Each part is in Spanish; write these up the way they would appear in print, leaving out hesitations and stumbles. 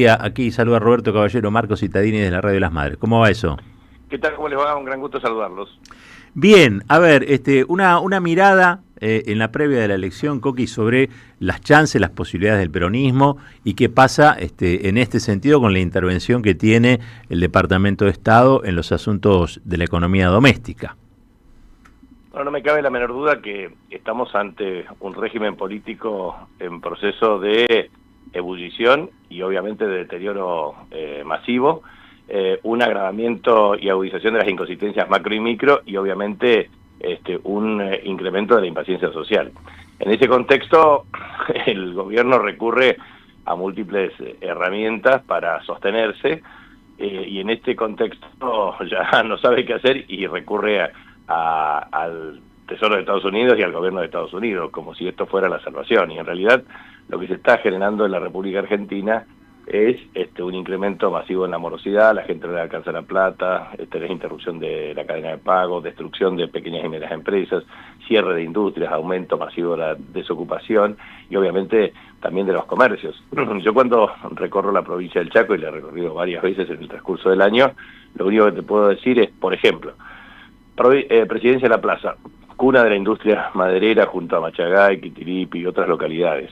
Aquí saluda Roberto Caballero, Marcos Cittadini de la Radio de las Madres. ¿Cómo va eso? ¿Qué tal? ¿Cómo les va? Un gran gusto saludarlos. Bien, a ver, una mirada en la previa de la elección, Coqui, sobre las chances, las posibilidades del peronismo y qué pasa en este sentido con la intervención que tiene el Departamento de Estado en los asuntos de la economía doméstica. Bueno, no me cabe la menor duda que estamos ante un régimen político en proceso de ebullición y obviamente de deterioro masivo, un agravamiento y agudización de las inconsistencias macro y micro y obviamente un incremento de la impaciencia social. En ese contexto, el gobierno recurre a múltiples herramientas para sostenerse y en este contexto ya no sabe qué hacer y recurre al Tesoro de Estados Unidos y al gobierno de Estados Unidos, como si esto fuera la salvación. Y en realidad lo que se está generando en la República Argentina es un incremento masivo en la morosidad, la gente no le alcanza la plata, tenés interrupción de la cadena de pago, destrucción de pequeñas y medianas empresas, cierre de industrias, aumento masivo de la desocupación y obviamente también de los comercios. Yo cuando recorro la provincia del Chaco, y la he recorrido varias veces en el transcurso del año, lo único que te puedo decir es, por ejemplo, Presidencia de la Plaza, cuna de la industria maderera junto a Machagay, Quitiripi y otras localidades.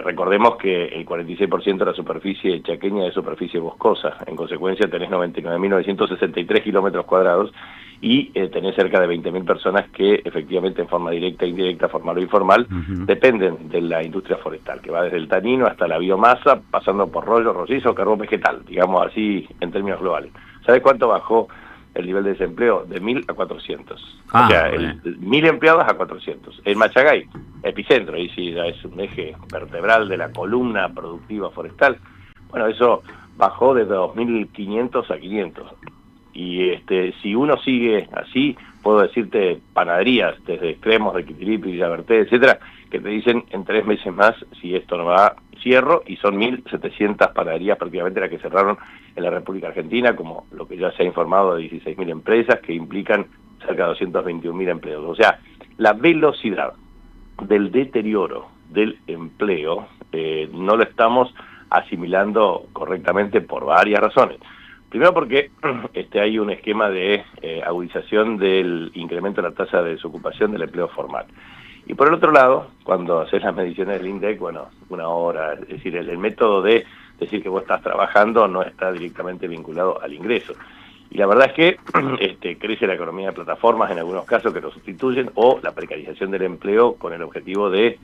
Recordemos que el 46% de la superficie chaqueña es superficie boscosa, en consecuencia tenés 99.963 kilómetros cuadrados y tenés cerca de 20.000 personas que efectivamente en forma directa, indirecta, formal o informal, dependen de la industria forestal, que va desde el tanino hasta la biomasa, pasando por rollo, rollizo, carbón vegetal, digamos así en términos globales. ¿Sabes cuánto bajó el nivel de desempleo? De 1.000 a 400. O sea, 1.000 empleados a 400. En Machagay, epicentro, ahí sí ya es un eje vertebral de la columna productiva forestal. Bueno, eso bajó de 2.500 a 500. Y si uno sigue así, puedo decirte panaderías, desde extremos de Quitiripi, Villaverté, etcétera, que te dicen en 3 meses más, si esto no va, cierro, y son 1.700 panaderías prácticamente las que cerraron en la República Argentina, como lo que ya se ha informado de 16.000 empresas, que implican cerca de 221.000 empleos. O sea, la velocidad del deterioro del empleo no lo estamos asimilando correctamente por varias razones. Primero porque hay un esquema de agudización del incremento de la tasa de desocupación del empleo formal. Y por el otro lado, cuando haces las mediciones del INDEC, bueno, una hora, es decir, el método de decir que vos estás trabajando no está directamente vinculado al ingreso. Y la verdad es que crece la economía de plataformas en algunos casos que lo sustituyen, o la precarización del empleo con el objetivo de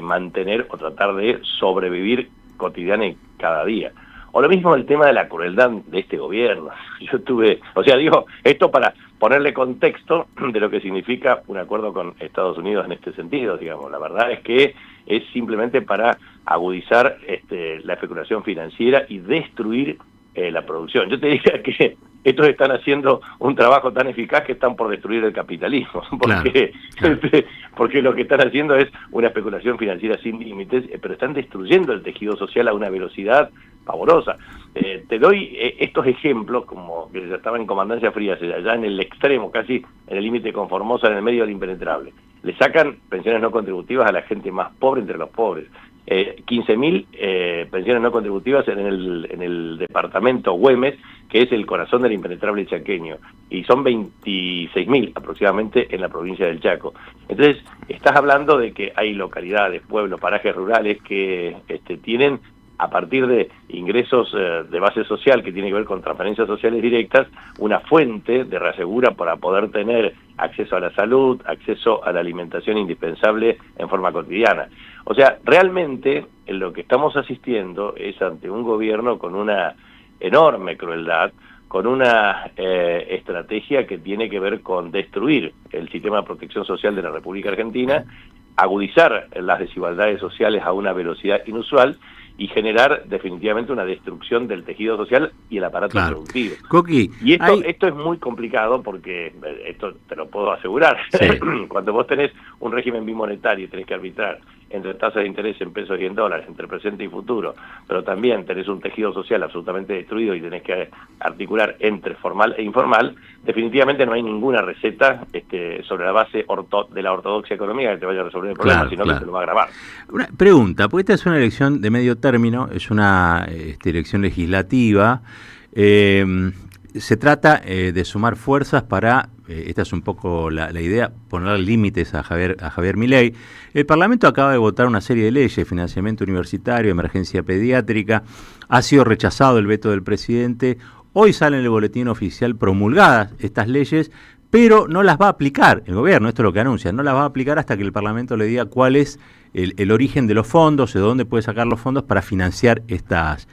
mantener o tratar de sobrevivir cotidiana y cada día. O lo mismo el tema de la crueldad de este gobierno. Yo digo, esto para ponerle contexto de lo que significa un acuerdo con Estados Unidos en este sentido, digamos. La verdad es que es simplemente para agudizar la especulación financiera y destruir la producción. Yo te diría que estos están haciendo un trabajo tan eficaz que están por destruir el capitalismo, porque, claro. Porque lo que están haciendo es una especulación financiera sin límites, pero están destruyendo el tejido social a una velocidad pavorosa. Te doy estos ejemplos, como que ya estaba en Comandancia Frías, allá en el extremo, casi en el límite con Formosa, en el medio del impenetrable. Le sacan pensiones no contributivas a la gente más pobre entre los pobres. 15.000 pensiones no contributivas en el departamento Güemes, que es el corazón del impenetrable chaqueño, y son 26.000 aproximadamente en la provincia del Chaco. Entonces, estás hablando de que hay localidades, pueblos, parajes rurales que tienen, a partir de ingresos de base social que tiene que ver con transferencias sociales directas, una fuente de reasegura para poder tener acceso a la salud, acceso a la alimentación indispensable en forma cotidiana. O sea, realmente lo que estamos asistiendo es ante un gobierno con una enorme crueldad, con una estrategia que tiene que ver con destruir el sistema de protección social de la República Argentina, agudizar las desigualdades sociales a una velocidad inusual y generar definitivamente una destrucción del tejido social y el aparato productivo. Coqui, y esto es muy complicado porque, esto te lo puedo asegurar, sí. Cuando vos tenés un régimen bimonetario y tenés que arbitrar entre tasas de interés en pesos y en dólares, entre presente y futuro, pero también tenés un tejido social absolutamente destruido y tenés que articular entre formal e informal, definitivamente no hay ninguna receta sobre la base de la ortodoxia económica que te vaya a resolver el problema, sino que te lo va a agravar. Una pregunta, porque esta es una elección de medio término, es una elección legislativa. Se trata de sumar fuerzas para, esta es un poco la idea, poner límites a Javier Milei. El Parlamento acaba de votar una serie de leyes, financiamiento universitario, emergencia pediátrica, ha sido rechazado el veto del presidente, hoy sale en el boletín oficial promulgadas estas leyes, pero no las va a aplicar el gobierno, esto es lo que anuncia, no las va a aplicar hasta que el Parlamento le diga cuál es el origen de los fondos, de dónde puede sacar los fondos para financiar estas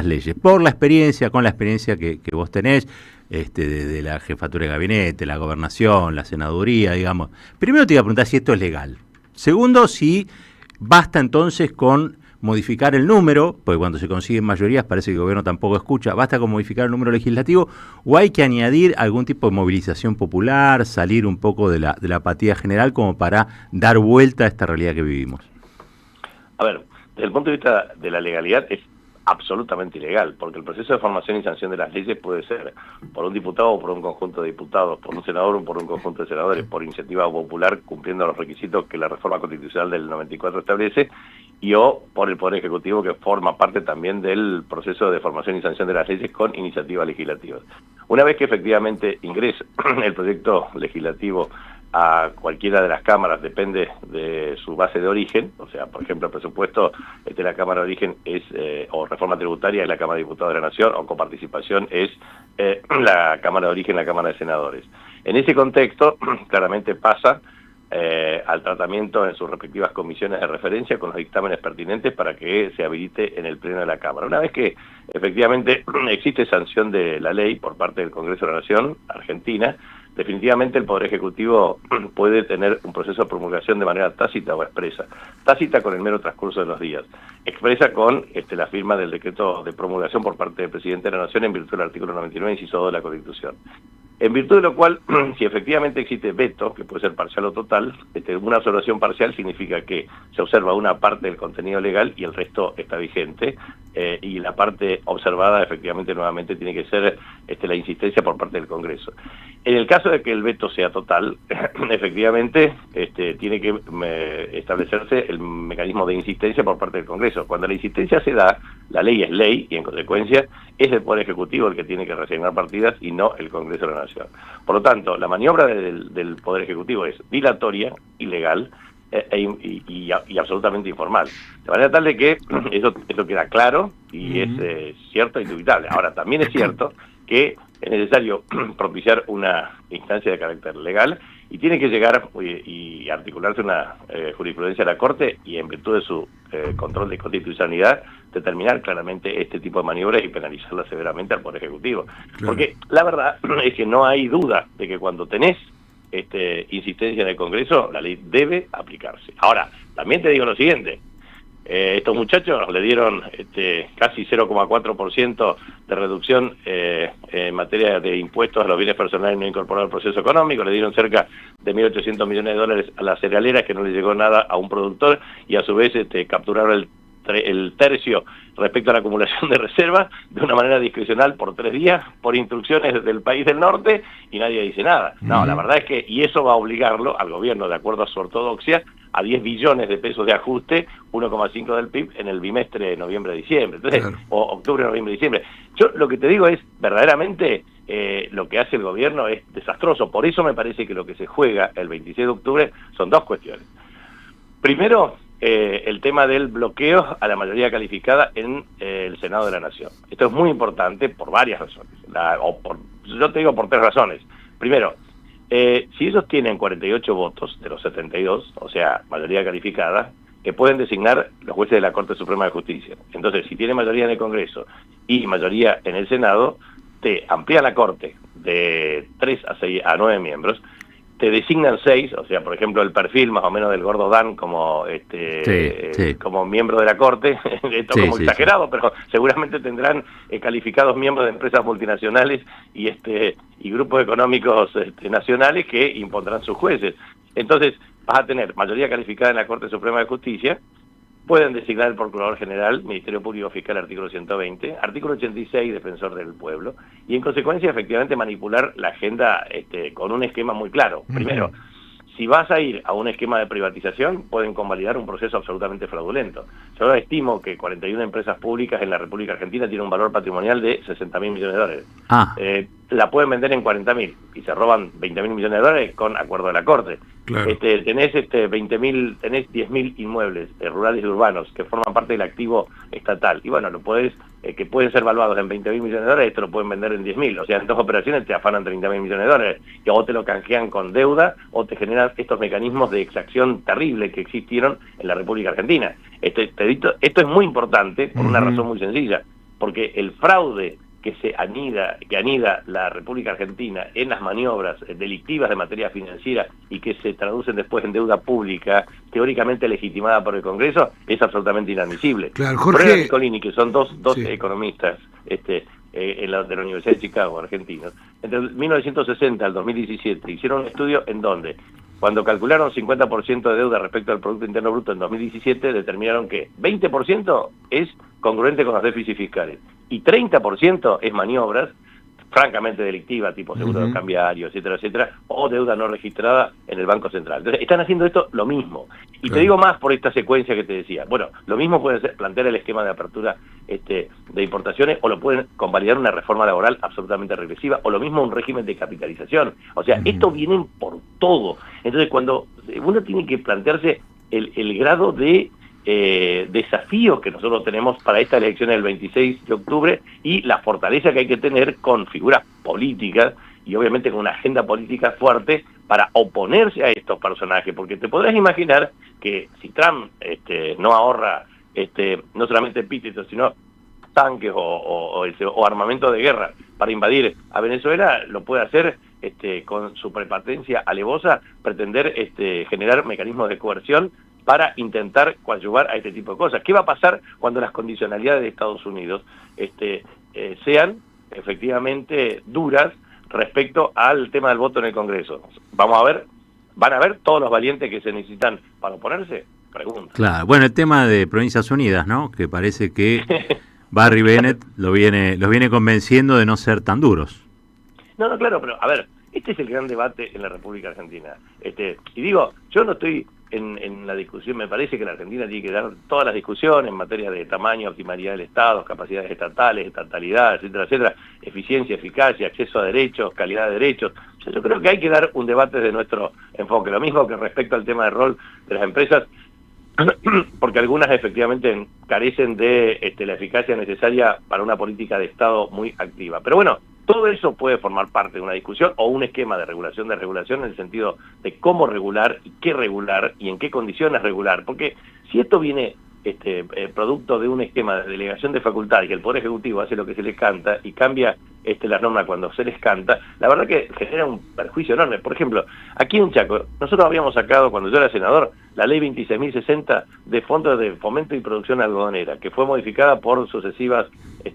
leyes. Con la experiencia que vos tenés, de la jefatura de gabinete, la gobernación, la senaduría, digamos. Primero te iba a preguntar si esto es legal. Segundo, si basta entonces con modificar el número, porque cuando se consiguen mayorías parece que el gobierno tampoco escucha, basta con modificar el número legislativo, o hay que añadir algún tipo de movilización popular, salir un poco de la apatía general como para dar vuelta a esta realidad que vivimos. A ver, desde el punto de vista de la legalidad es absolutamente ilegal, porque el proceso de formación y sanción de las leyes puede ser por un diputado o por un conjunto de diputados, por un senador o por un conjunto de senadores, por iniciativa popular cumpliendo los requisitos que la reforma constitucional del 94 establece, y o por el Poder Ejecutivo, que forma parte también del proceso de formación y sanción de las leyes con iniciativas legislativas. Una vez que efectivamente ingresa el proyecto legislativo a cualquiera de las cámaras, depende de su base de origen, o sea, por ejemplo, el presupuesto de la Cámara de Origen es, o reforma tributaria es la Cámara de Diputados de la Nación, o coparticipación es la Cámara de Origen, la Cámara de Senadores. En ese contexto, claramente pasa al tratamiento en sus respectivas comisiones de referencia con los dictámenes pertinentes para que se habilite en el Pleno de la Cámara. Una vez que efectivamente existe sanción de la ley por parte del Congreso de la Nación Argentina, definitivamente el Poder Ejecutivo puede tener un proceso de promulgación de manera tácita o expresa. Tácita con el mero transcurso de los días. Expresa con la firma del decreto de promulgación por parte del Presidente de la Nación en virtud del artículo 99, inciso 2 de la Constitución. En virtud de lo cual, si efectivamente existe veto, que puede ser parcial o total, una observación parcial significa que se observa una parte del contenido legal y el resto está vigente, y la parte observada efectivamente nuevamente tiene que ser la insistencia por parte del Congreso. En el caso de que el veto sea total, efectivamente tiene que establecerse el mecanismo de insistencia por parte del Congreso. Cuando la insistencia se da, la ley es ley y en consecuencia es el Poder Ejecutivo el que tiene que reasignar partidas y no el Congreso de la Nación. Por lo tanto, la maniobra del Poder Ejecutivo es dilatoria, ilegal y absolutamente informal. De manera tal de que eso queda claro y es cierto e indubitable. Ahora, también es cierto que es necesario propiciar una instancia de carácter legal y tiene que llegar y articularse una jurisprudencia de la Corte y en virtud de su control de constitucionalidad determinar claramente este tipo de maniobras y penalizarla severamente al Poder Ejecutivo. Claro. Porque la verdad es que no hay duda de que cuando tenés insistencia en el Congreso, la ley debe aplicarse. Ahora, también te digo lo siguiente, estos muchachos le dieron casi 0,4% de reducción en materia de impuestos a los bienes personales no incorporados al proceso económico, le dieron cerca de 1.800 millones de dólares a las cerealeras, que no le llegó nada a un productor, y a su vez capturaron el tercio respecto a la acumulación de reservas de una manera discrecional por 3 días, por instrucciones del país del norte, y nadie dice nada. No, la verdad es que, y eso va a obligarlo al gobierno, de acuerdo a su ortodoxia, a 10 billones de pesos de ajuste, 1,5 del PIB en el bimestre de noviembre-diciembre, entonces, claro, o octubre, noviembre-diciembre. Yo lo que te digo es, verdaderamente, lo que hace el gobierno es desastroso. Por eso me parece que lo que se juega el 26 de octubre son 2 cuestiones. Primero, el tema del bloqueo a la mayoría calificada en el Senado de la Nación. Esto es muy importante por varias razones. Yo te digo por 3 razones. Primero, si ellos tienen 48 votos de los 72, o sea, mayoría calificada, pueden designar los jueces de la Corte Suprema de Justicia. Entonces, si tienen mayoría en el Congreso y mayoría en el Senado, te amplían la Corte de 3 a 9 miembros, te designan 6, o sea, por ejemplo, el perfil más o menos del Gordo Dan como como miembro de la Corte, esto como exagerado, pero seguramente tendrán calificados miembros de empresas multinacionales y grupos económicos nacionales que impondrán sus jueces. Entonces, vas a tener mayoría calificada en la Corte Suprema de Justicia, pueden designar el Procurador General, Ministerio Público Fiscal, artículo 120, artículo 86, Defensor del Pueblo, y en consecuencia, efectivamente, manipular la agenda con un esquema muy claro. Primero, si vas a ir a un esquema de privatización, pueden convalidar un proceso absolutamente fraudulento. Yo estimo que 41 empresas públicas en la República Argentina tienen un valor patrimonial de 60.000 millones de dólares. La pueden vender en 40.000 y se roban 20.000 millones de dólares con acuerdo de la Corte. Claro. Tenés 10.000 inmuebles rurales y urbanos que forman parte del activo estatal. Y bueno, lo podés, que pueden ser valuados en 20.000 millones de dólares, esto lo pueden vender en 10.000. O sea, en 2 operaciones te afanan 30.000 millones de dólares. Y o te lo canjean con deuda o te generan estos mecanismos de exacción terrible que existieron en la República Argentina. Esto es muy importante por una razón muy sencilla. Porque el fraude que anida la República Argentina en las maniobras delictivas de materia financiera y que se traducen después en deuda pública, teóricamente legitimada por el Congreso, es absolutamente inadmisible. Claro, Jorge Prueba Nicolini, que son dos economistas de la Universidad de Chicago, argentinos, entre 1960 al 2017 hicieron un estudio en donde, cuando calcularon 50% de deuda respecto al Producto Interno Bruto en 2017, determinaron que 20% es congruente con los déficits fiscales y 30% es maniobras francamente delictivas, tipo seguro de cambiario, etcétera, etcétera, o deuda no registrada en el Banco Central. Entonces, están haciendo esto lo mismo. Y te digo más por esta secuencia que te decía. Bueno, lo mismo puede ser plantear el esquema de apertura de importaciones, o lo pueden convalidar una reforma laboral absolutamente regresiva, o lo mismo un régimen de capitalización. O sea, esto vienen por todo. Entonces, cuando uno tiene que plantearse el grado de desafíos que nosotros tenemos para esta elección del 26 de octubre y la fortaleza que hay que tener con figuras políticas y obviamente con una agenda política fuerte para oponerse a estos personajes, porque te podrás imaginar que si Trump no ahorra no solamente epítetos, sino tanques o armamento de guerra para invadir a Venezuela, lo puede hacer con su prepotencia alevosa, pretender generar mecanismos de coerción para intentar coadyuvar a este tipo de cosas. ¿Qué va a pasar cuando las condicionalidades de Estados Unidos sean efectivamente duras respecto al tema del voto en el Congreso? ¿Van a ver todos los valientes que se necesitan para oponerse? Pregunta. Claro, bueno, el tema de Provincias Unidas, ¿no? Que parece que Barry Bennett los viene convenciendo de no ser tan duros. No, claro, pero a ver, este es el gran debate en la República Argentina. Y digo, yo no estoy en la discusión, me parece que la Argentina tiene que dar todas las discusiones en materia de tamaño, optimalidad del Estado, capacidades estatales, estatalidad, etcétera, etcétera, eficiencia, eficacia, acceso a derechos, calidad de derechos. O sea, yo creo que hay que dar un debate de nuestro enfoque, lo mismo que respecto al tema del rol de las empresas, porque algunas efectivamente carecen de la eficacia necesaria para una política de Estado muy activa. Pero bueno, todo eso puede formar parte de una discusión o un esquema de regulación en el sentido de cómo regular y qué regular y en qué condiciones regular. Porque si esto viene producto de un esquema de delegación de facultades y el Poder Ejecutivo hace lo que se les canta y cambia las normas cuando se les canta, la verdad que genera un perjuicio enorme. Por ejemplo, aquí en Chaco, nosotros habíamos sacado, cuando yo era senador, la ley 26.060 de Fondos de Fomento y Producción Algodonera, que fue modificada por sucesivas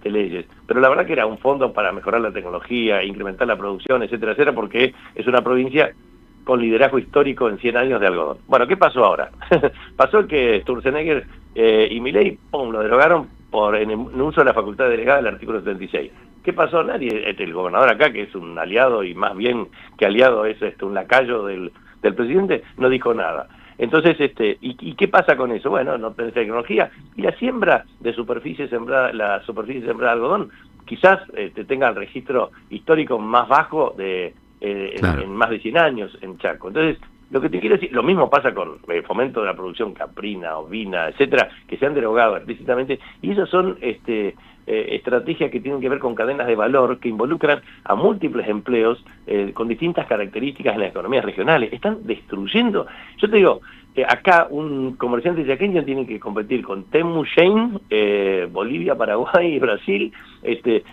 leyes. Pero la verdad que era un fondo para mejorar la tecnología, incrementar la producción, etcétera, etcétera, porque es una provincia con liderazgo histórico en 100 años de algodón. Bueno, ¿qué pasó ahora? Pasó que Sturzenegger y Milei, lo derogaron en el uso de la facultad delegada del artículo 76. ¿Qué pasó? Nadie, el gobernador acá, que es un aliado y más bien que aliado es un lacayo del presidente, no dijo nada. Entonces, ¿y qué pasa con eso? Bueno, no tenés tecnología. Y la siembra de superficie sembrada, la superficie sembrada de algodón, quizás tenga el registro histórico más bajo en más de 100 años en Chaco. Entonces, lo que te quiero decir, lo mismo pasa con el fomento de la producción caprina, ovina, etcétera, que se han derogado explícitamente, y esas son estrategias que tienen que ver con cadenas de valor que involucran a múltiples empleos con distintas características en las economías regionales. Están destruyendo. Yo te digo, acá un comerciante chaqueño tiene que competir con Temu, Shein, Bolivia, Paraguay y Brasil,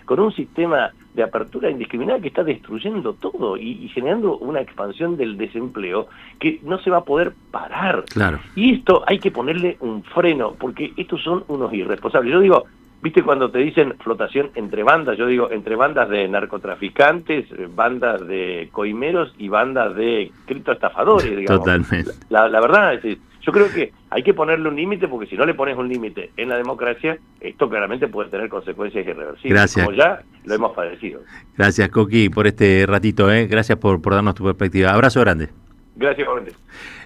con un sistema de apertura indiscriminada que está destruyendo todo y generando una expansión del desempleo que no se va a poder parar. Claro. Y esto hay que ponerle un freno, porque estos son unos irresponsables. Yo digo, ¿Viste cuando te dicen flotación entre bandas? Yo digo, entre bandas de narcotraficantes, bandas de coimeros y bandas de criptoestafadores, digamos. Totalmente. La verdad, yo creo que hay que ponerle un límite, porque si no le pones un límite en la democracia, esto claramente puede tener consecuencias irreversibles. Gracias. Como ya lo hemos padecido. Gracias, Coqui, por este ratito. Gracias por darnos tu perspectiva. Abrazo grande. Gracias, igualmente.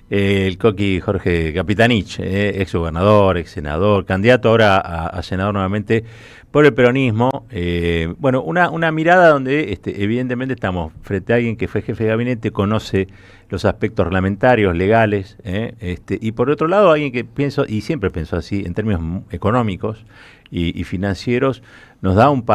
El Coqui Jorge Capitanich, ex gobernador, ex senador, candidato ahora a senador nuevamente por el peronismo. Bueno, una mirada donde evidentemente estamos frente a alguien que fue jefe de gabinete, conoce los aspectos reglamentarios, legales, y por otro lado alguien que pienso, y siempre pensó así, en términos económicos y financieros, nos da un